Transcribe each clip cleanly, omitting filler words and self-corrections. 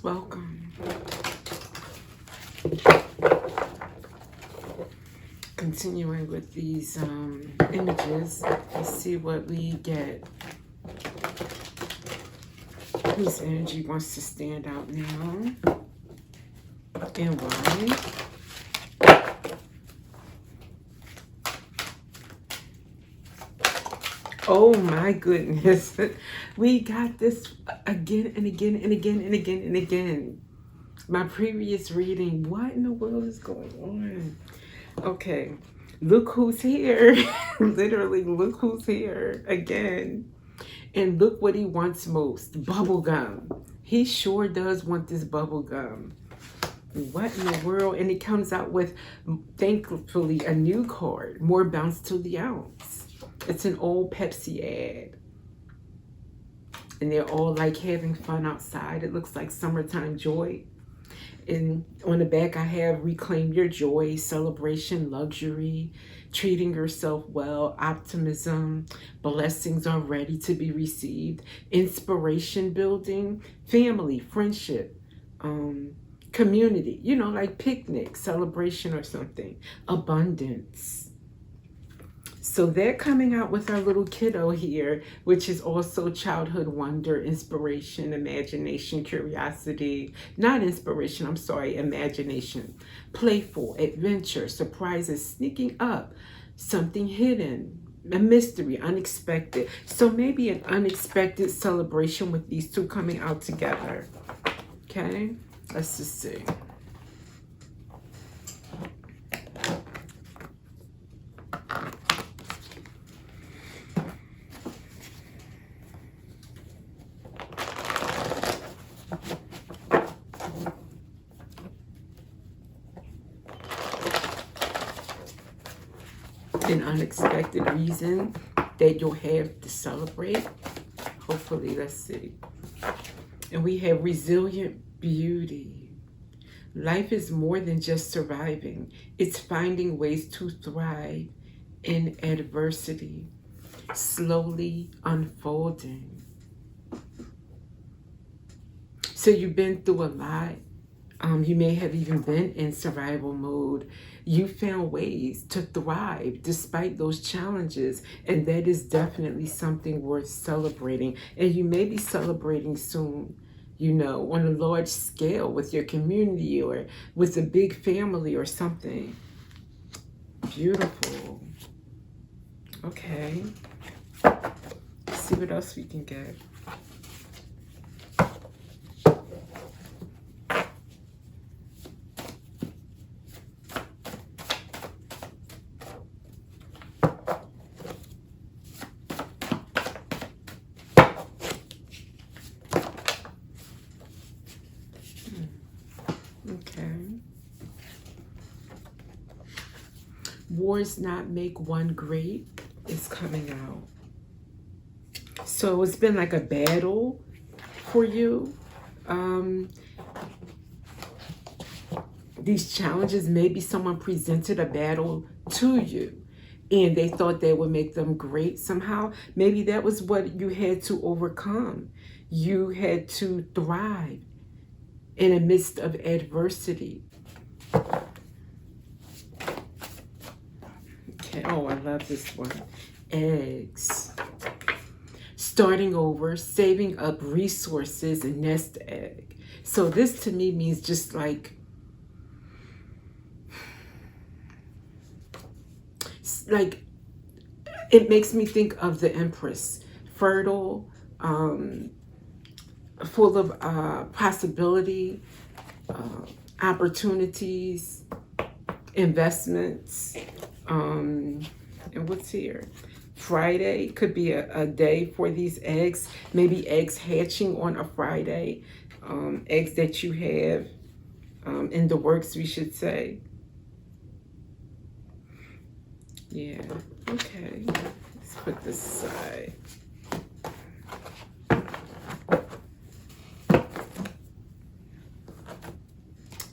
Welcome. Continuing with these images, let's see what we get. Whose energy wants to stand out now and why? Oh my goodness. We got this again and again and again and again and again. My previous reading, what in the world is going on? Okay, look who's here. Literally, look who's here again. And look what he wants most, bubble gum. He sure does want this bubble gum. What in the world? And it comes out with, thankfully, a new card, more bounce to the ounce. It's an old Pepsi ad. And they're all like having fun outside. It looks like summertime joy. And on the back, I have reclaim your joy, celebration, luxury, treating yourself well, optimism, blessings are ready to be received, inspiration building, family, friendship, community, you know, like picnic, celebration or something, abundance. So they're coming out with our little kiddo here, which is also childhood wonder, inspiration, imagination, curiosity. Not inspiration, I'm sorry, imagination. Playful, adventure, surprises, sneaking up, something hidden, a mystery, unexpected. So maybe an unexpected celebration with these two coming out together. Okay, let's just see. An unexpected reason that you'll have to celebrate. Hopefully, let's see. And we have resilient beauty. Life is more than just surviving. It's finding ways to thrive in adversity, slowly unfolding. So you've been through a lot. You may have even been in survival mode. You found ways to thrive despite those challenges, and that is definitely something worth celebrating. And you may be celebrating soon, you know, on a large scale with your community or with a big family or something. Beautiful. Okay. Let's see what else we can get. Okay. Wars not make one great is coming out. So it's been like a battle for you. These challenges, maybe someone presented a battle to you and they thought that would make them great somehow. Maybe that was what you had to overcome. You had to thrive in the midst of adversity. Okay, oh, I love this one. Eggs. Starting over, saving up resources, and nest egg. So this to me means just like it makes me think of the Empress, fertile, full of possibility, opportunities, investments, and what's here? Friday could be a day for these eggs. Maybe eggs hatching on a Friday, eggs that you have in the works, we should say. Yeah, okay. Let's put this aside.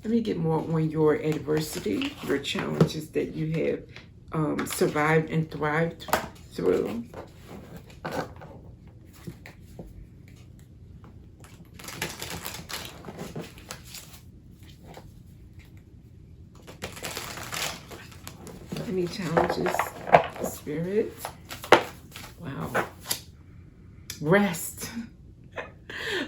Let me get more on your adversity, your challenges that you have survived and thrived through. Any challenges, Spirit? Wow. Rest.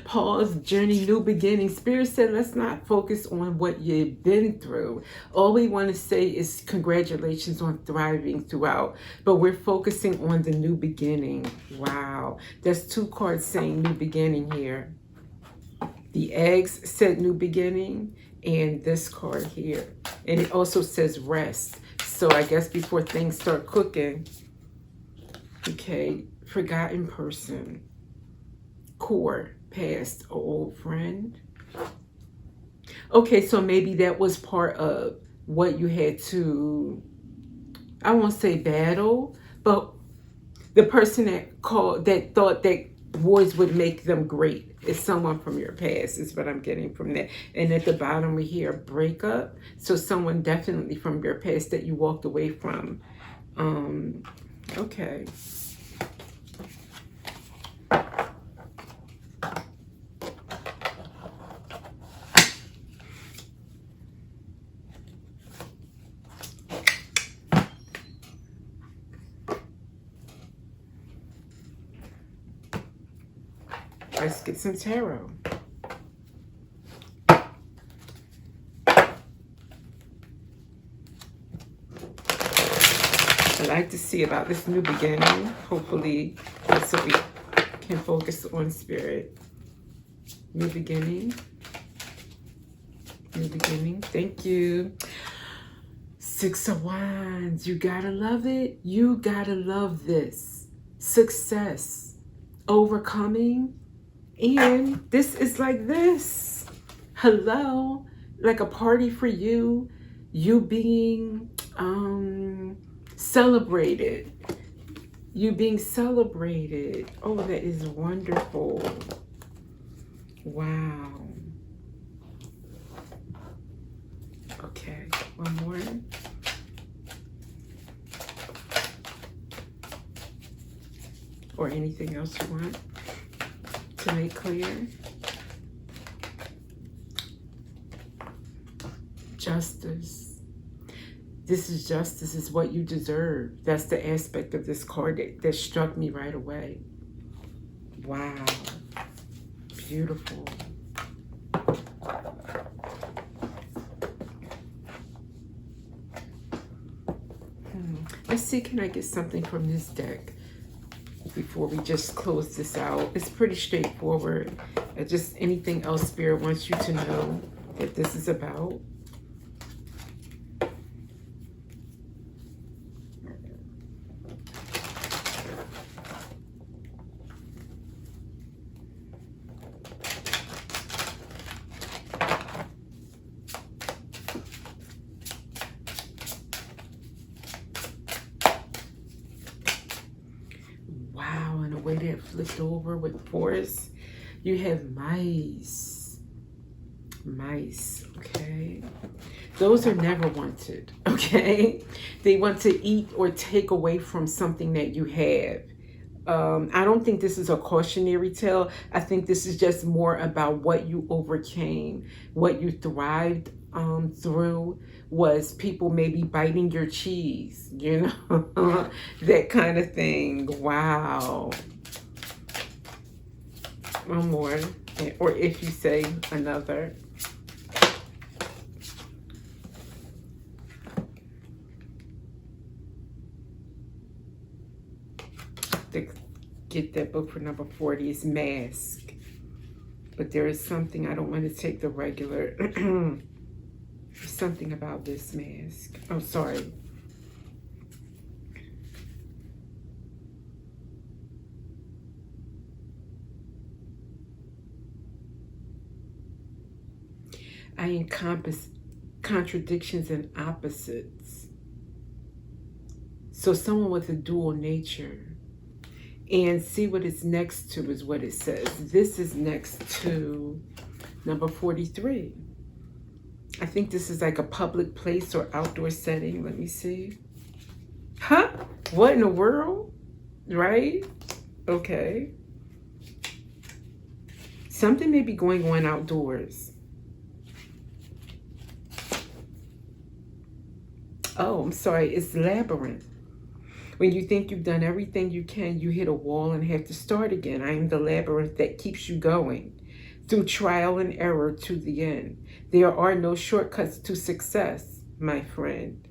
Pause, journey, new beginning. Spirit said, let's not focus on what you've been through. All we want to say is congratulations on thriving throughout, but we're focusing on the new beginning. Wow. There's 2 cards saying new beginning here. The eggs said new beginning, and this card here. And it also says rest. So I guess before things start cooking, okay, forgotten person, core, past, or old friend. Okay, so maybe that was part of what you had to, I won't say battle, but the person that thought that wars would make them great is someone from your past, is what I'm getting from that. And at the bottom we hear breakup. So someone definitely from your past that you walked away from. Okay. Let's get some tarot. I'd like to see about this new beginning. Hopefully, that's what we can focus on, Spirit. New beginning. New beginning. Thank you. 6 of Wands. You gotta love it. You gotta love this. Success. Overcoming. And this is like this. Hello. Like a party for you. You being celebrated. You being celebrated. Oh, that is wonderful. Wow. Okay, one more. Or anything else you want to make clear. Justice. This is justice, is what you deserve. That's the aspect of this card that struck me right away. Wow. Beautiful. Let's see, can I get something from this deck before we just close this out? It's pretty straightforward. Just anything else Spirit wants you to know that this is about. Way that flipped over with force, you have mice. Mice, okay? Those are never wanted, okay? They want to eat or take away from something that you have. I don't think this is a cautionary tale. I think this is just more about what you overcame, what you thrived through. Was people maybe biting your cheese, you know, that kind of thing. Wow. One more, or if you say another. To get that book for number 40 is Mask. But there is something, I don't want to take the regular. Something about this mask. Oh, sorry. I encompass contradictions and opposites. So someone with a dual nature. And see what it's next to is what it says. This is next to number 43. I think this is like a public place or outdoor setting. Let me see. Huh? What in the world? Right? Okay. Something may be going on outdoors. Oh, I'm sorry. It's labyrinth. When you think you've done everything you can, you hit a wall and have to start again. I am the labyrinth that keeps you going through trial and error to the end. There are no shortcuts to success, my friend.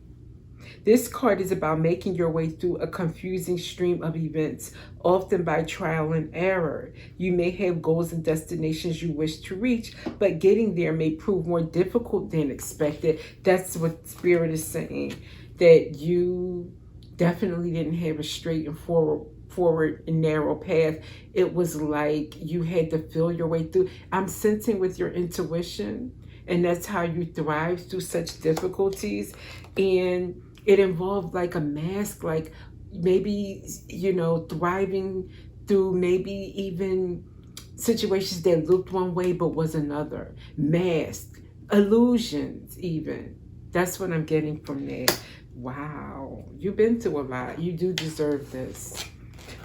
This card is about making your way through a confusing stream of events, often by trial and error. You may have goals and destinations you wish to reach, but getting there may prove more difficult than expected. That's what Spirit is saying, that you definitely didn't have a straight and forward and narrow path. It was like you had to feel your way through. I'm sensing with your intuition, and that's how you thrive through such difficulties. And it involved like a mask, like maybe, thriving through maybe even situations that looked one way but was another. Mask, illusions even. That's what I'm getting from that. Wow, you've been through a lot. You do deserve this.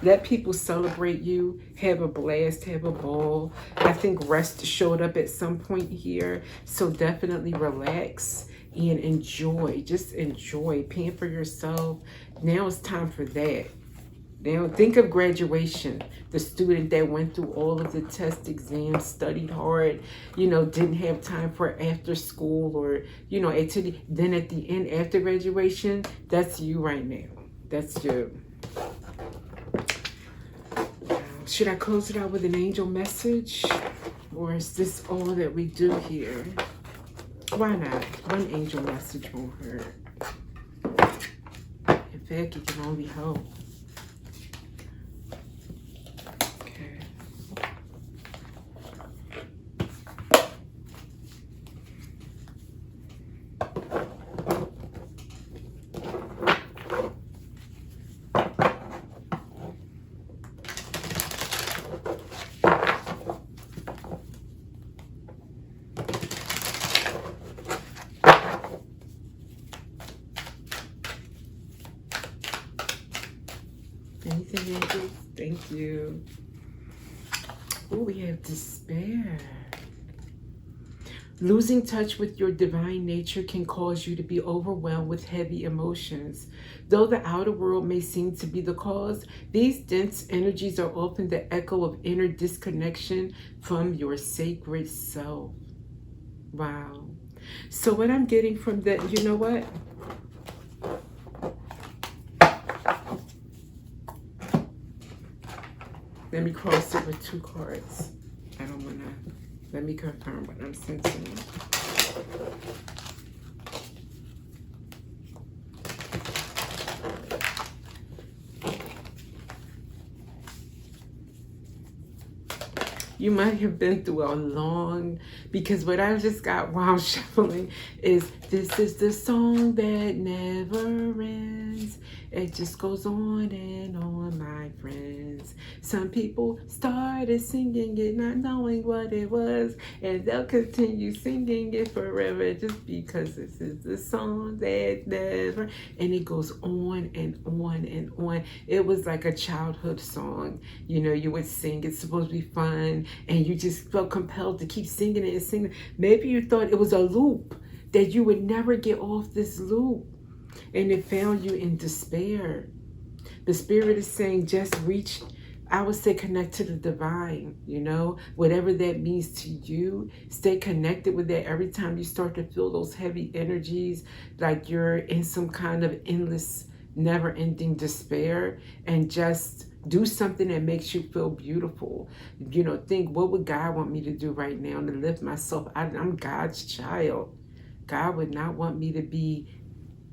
Let people celebrate you. Have a blast, have a ball. I think rest showed up at some point here. So definitely relax and enjoy. Just enjoy. Pamper yourself. Now it's time for that. Now think of graduation. The student that went through all of the test exams, studied hard, didn't have time for after school or, activity. Then at the end, after graduation, that's you right now. That's you. Should I close it out with an angel message? Or is this all that we do here? Why not? One angel message won't hurt. In fact, it can only help. Okay. Anything, angels? Thank you. Oh, we have despair. Losing touch with your divine nature can cause you to be overwhelmed with heavy emotions. Though the outer world may seem to be the cause, these dense energies are often the echo of inner disconnection from your sacred self. Wow. So what I'm getting from that, you know what? Let me cross it with two cards. I don't want to. Let me confirm what I'm sensing. You might have been through a long, because what I just got while shuffling is, this is the song that never ends. It just goes on and on, my friends. Some people started singing it not knowing what it was, and they'll continue singing it forever just because this is the song that never, and it goes on and on and on. It was like a childhood song. You would sing, it's supposed to be fun, and you just felt compelled to keep singing it and singing. Maybe you thought it was a loop, that you would never get off this loop, and it found you in despair. The Spirit is saying, just reach, I would say, connect to the divine, whatever that means to you. Stay connected with that. Every time you start to feel those heavy energies, like you're in some kind of endless, never-ending despair, and just do something that makes you feel beautiful. Think, what would God want me to do right now to lift myself out? I'm God's child. God would not want me to be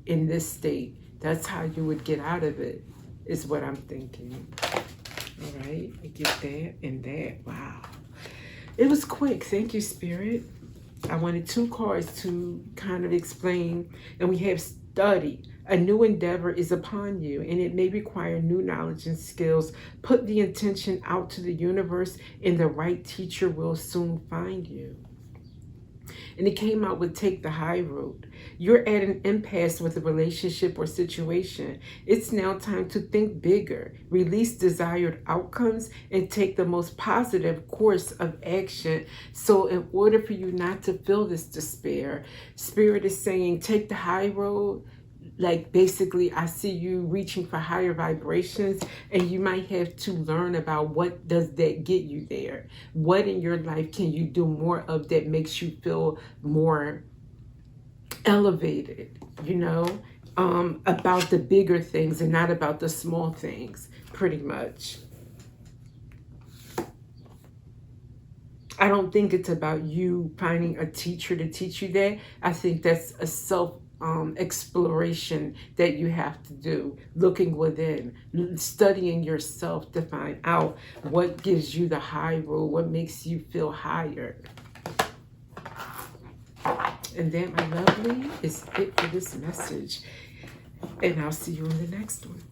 in this state. That's how you would get out of it, is what I'm thinking. All right, I get that and that. Wow. It was quick. Thank you, Spirit. I wanted two cards to kind of explain, and we have study. A new endeavor is upon you, and it may require new knowledge and skills. Put the intention out to the universe, and the right teacher will soon find you. And it came out with take the high road. You're at an impasse with a relationship or situation. It's now time to think bigger, release desired outcomes, and take the most positive course of action. So in order for you not to feel this despair, Spirit is saying, take the high road, like basically I see you reaching for higher vibrations, and you might have to learn about what does that get you there. What in your life can you do more of that makes you feel more elevated, you know, about the bigger things and not about the small things, pretty much. I don't think it's about you finding a teacher to teach you that. I think that's a self exploration that you have to do, looking within, studying yourself to find out what gives you the high road, what makes you feel higher. And that, my lovely, is it for this message. And I'll see you in the next one.